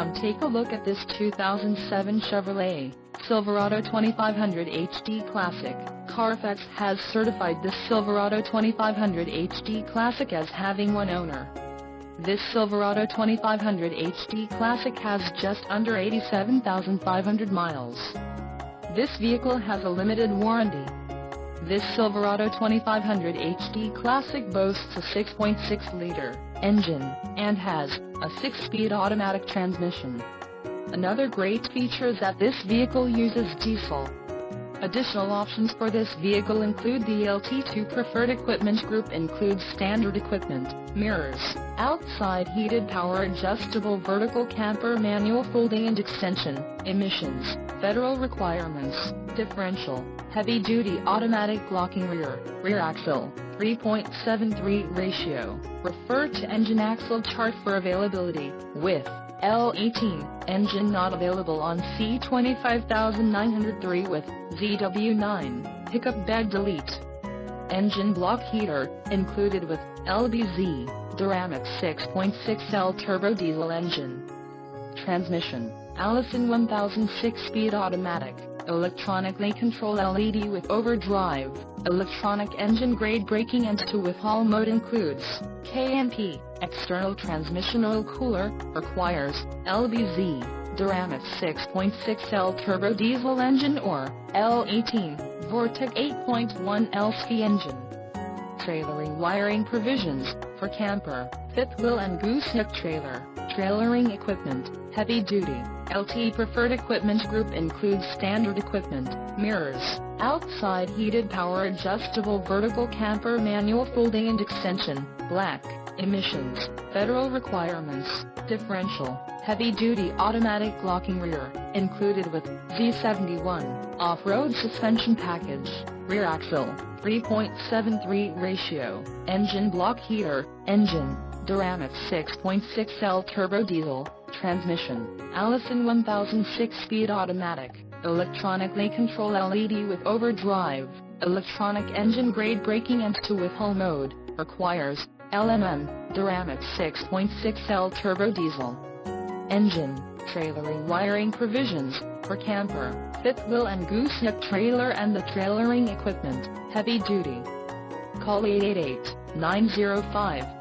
Come take a look at this 2007 Chevrolet Silverado 2500 HD Classic. Carfax has certified this Silverado 2500 HD Classic as having one owner. This Silverado 2500 HD Classic has just under 87,500 miles. This vehicle has a limited warranty. This Silverado 2500 HD Classic boasts a 6.6-liter engine and has a 6-speed automatic transmission. Another great feature is that this vehicle uses diesel. Additional options for this vehicle include the LT2 preferred equipment group includes standard equipment, mirrors, outside heated power adjustable vertical camper manual folding and extension, emissions, federal requirements, differential, heavy-duty automatic locking rear axle, 3.73 ratio. Refer to engine axle chart for availability. With LT2 engine not available on C25903 with ZW9 pickup bed delete. Engine block heater included with LBZ Duramax 6.6L turbo diesel engine. Transmission Allison 1000 6-speed automatic, electronically controlled LED with overdrive, electronic engine grade braking and 2 with haul mode includes KNP. External transmission oil cooler requires LBZ Duramax 6.6L turbo diesel engine or LT2 Vortec 8.1 LSV engine. Trailering wiring provisions for camper, fifth wheel and gooseneck trailer. Trailering equipment, heavy duty, LT preferred equipment group includes standard equipment, mirrors, outside heated power adjustable vertical camper manual folding and extension, black, emissions, federal requirements, differential, heavy duty automatic locking rear, included with Z71, off-road suspension package, rear axle, 3.73 ratio, engine block heater, engine, Duramax 6.6L turbo diesel, transmission, Allison 1000 6-speed automatic, electronically controlled LED with overdrive, electronic engine grade braking and 2 with haul mode, requires LMN, Duramax 6.6L turbo diesel. Engine, trailering wiring provisions for camper, fifth wheel and gooseneck trailer and the trailering equipment, heavy duty. Call 888-905